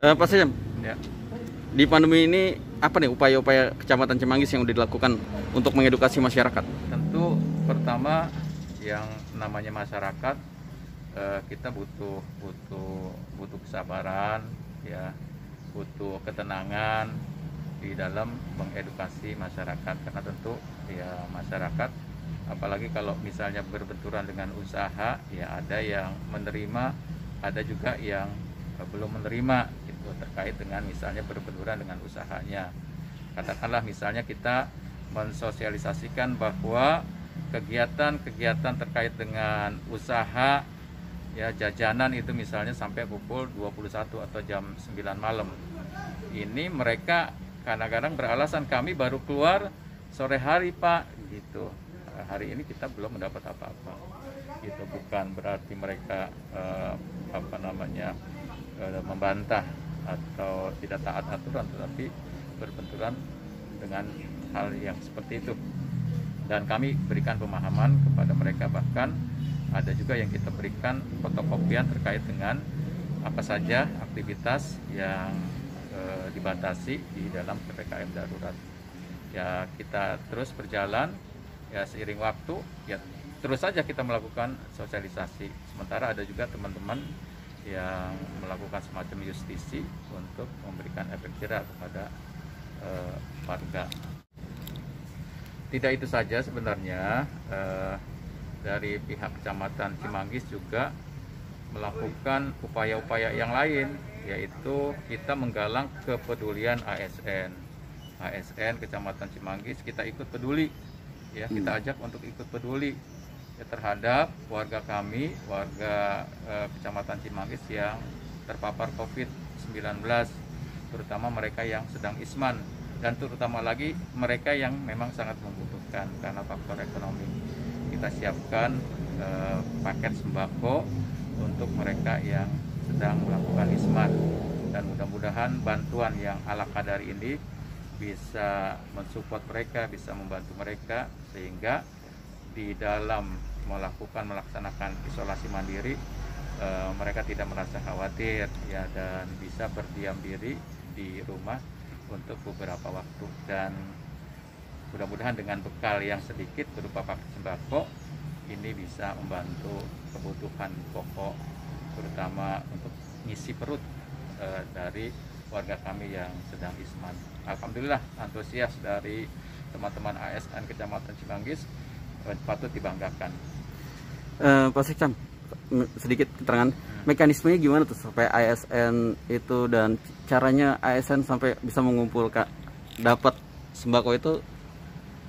Pak Syam, Ya, di pandemi ini apa nih upaya-upaya Kecamatan Cimanggis yang udah dilakukan untuk mengedukasi masyarakat? tentu pertama yang namanya masyarakat, kita butuh butuh butuh kesabaran, ya, butuh ketenangan di dalam mengedukasi masyarakat, karena tentu ya masyarakat, apalagi kalau misalnya berbenturan dengan usaha, ya ada yang menerima, ada juga yang belum menerima gitu, terkait dengan misalnya berbenturan dengan usahanya. Katakanlah misalnya kita mensosialisasikan bahwa kegiatan-kegiatan terkait dengan usaha, ya, jajanan itu misalnya sampai pukul 21 atau jam 9 malam. Ini mereka kadang-kadang beralasan kami baru keluar sore hari, Pak, gitu. Hari ini kita belum mendapat apa-apa. Itu bukan berarti mereka membantah atau tidak taat aturan, tetapi berbenturan dengan hal yang seperti itu. Dan kami berikan pemahaman kepada mereka, bahkan ada juga yang kita berikan fotokopian terkait dengan apa saja aktivitas yang dibatasi di dalam PPKM darurat. Ya, kita terus berjalan, ya, seiring waktu, ya terus saja kita melakukan sosialisasi. Sementara ada juga teman-teman yang melakukan semacam justisi untuk memberikan efek jerah kepada warga. Tidak itu saja sebenarnya, dari pihak Kecamatan Cimanggis juga melakukan upaya-upaya yang lain, yaitu kita menggalang kepedulian ASN. ASN Kecamatan Cimanggis kita ikut peduli, ya, kita ajak untuk ikut peduli, ya, terhadap warga kami, warga Kecamatan Cimanggis yang terpapar COVID-19, terutama mereka yang sedang isman, dan terutama lagi mereka yang memang sangat membutuhkan karena faktor ekonomi. Kita siapkan paket sembako untuk mereka yang sedang melakukan isman, dan mudah-mudahan bantuan yang ala kadar ini bisa mensupport mereka, bisa membantu mereka, sehingga di dalam melaksanakan isolasi mandiri, mereka tidak merasa khawatir, ya, dan bisa berdiam diri di rumah untuk beberapa waktu. Dan mudah-mudahan dengan bekal yang sedikit berupa paket sembako ini bisa membantu kebutuhan pokok, terutama untuk ngisi perut dari warga kami yang sedang isman. Alhamdulillah, antusias dari teman-teman ASN Kecamatan Cimanggis patut dibanggakan. Pak Syam, sedikit keterangan mekanismenya gimana tuh supaya ASN itu, dan caranya ASN sampai bisa mengumpulkan dapat sembako itu,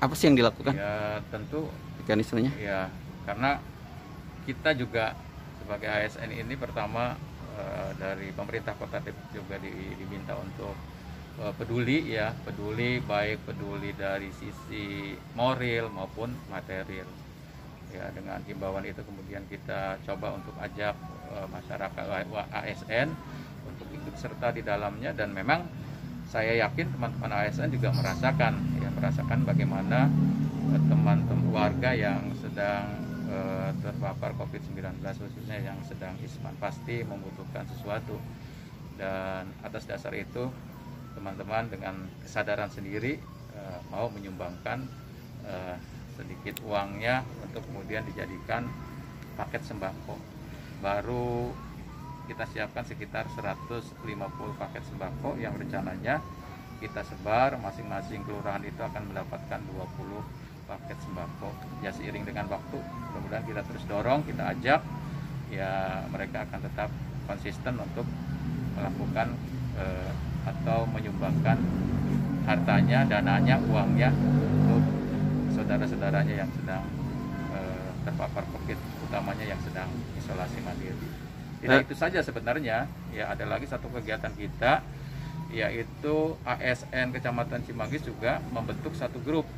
apa sih yang dilakukan? Ya, tentu Mekanismenya? ya, karena kita juga sebagai ASN ini pertama dari pemerintah Kota Depok juga diminta untuk peduli, ya, peduli, baik peduli dari sisi moral maupun material. Ya, dengan himbauan itu kemudian kita coba untuk ajak masyarakat ASN untuk ikut serta di dalamnya, dan memang saya yakin teman-teman ASN juga merasakan bagaimana teman-teman warga yang sedang terpapar COVID-19, khususnya yang sedang isman, pasti membutuhkan sesuatu. Dan atas dasar itu teman-teman dengan kesadaran sendiri mau menyumbangkan sedikit uangnya untuk kemudian dijadikan paket sembako. Baru kita siapkan sekitar 150 paket sembako yang rencananya kita sebar, masing-masing kelurahan itu akan mendapatkan 20 paket sembako. Ya, seiring dengan waktu, mudah-mudahan kita terus dorong, kita ajak, ya, mereka akan tetap konsisten untuk melakukan atau menyumbangkan hartanya, dananya, uangnya untuk saudara-saudaranya yang sedang terpapar COVID, utamanya yang sedang isolasi mandiri. Tidak itu saja sebenarnya, ya, ada lagi satu kegiatan kita, yaitu ASN Kecamatan Cimanggis juga membentuk satu grup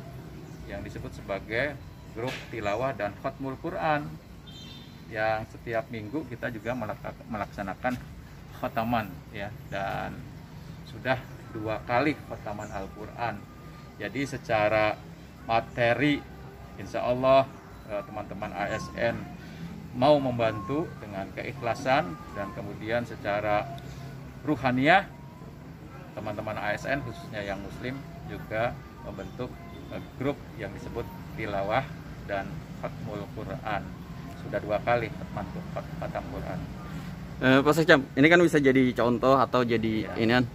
yang disebut sebagai grup tilawah dan khatmul Quran, yang setiap minggu kita juga melaksanakan khataman, ya, dan sudah 2 kali khataman Al-Quran. Jadi secara materi, insya Allah teman-teman ASN mau membantu dengan keikhlasan, dan kemudian secara ruhaniyah, teman-teman ASN khususnya yang muslim juga membentuk grup yang disebut tilawah dan khatmul Quran. Sudah 2 kali khatam Quran. Pak Sekcam, ini kan bisa jadi contoh atau jadi inian.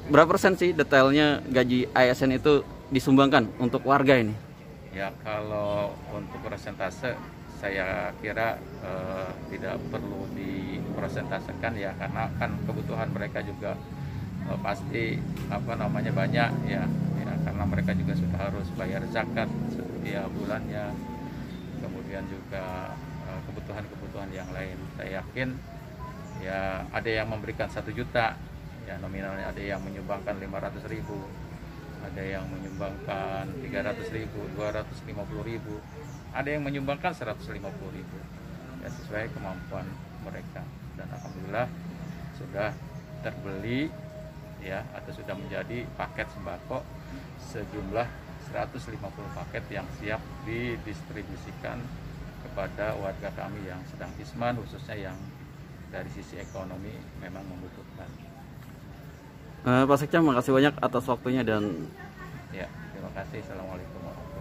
Berapa persen sih detailnya gaji ASN itu disumbangkan untuk warga ini? Ya, kalau untuk persentase saya kira tidak perlu dipresentasekan ya, karena kan kebutuhan mereka juga pasti banyak ya, karena mereka juga sudah harus bayar zakat setiap bulannya, kemudian juga kebutuhan-kebutuhan yang lain. Saya yakin ya ada yang memberikan 1 juta ya, nominalnya ada yang menyumbangkan 500.000, ada yang menyumbangkan 300.000, 250.000, ada yang menyumbangkan 150.000 ya, sesuai kemampuan mereka. Dan alhamdulillah sudah terbeli ya, atau sudah menjadi paket sembako sejumlah 150 paket yang siap didistribusikan kepada warga kami yang sedang isman, khususnya yang dari sisi ekonomi memang membutuhkan. Pak Sekcam, makasih banyak atas waktunya dan ya, terima kasih. Assalamualaikum warahmatullahi wabarakatuh.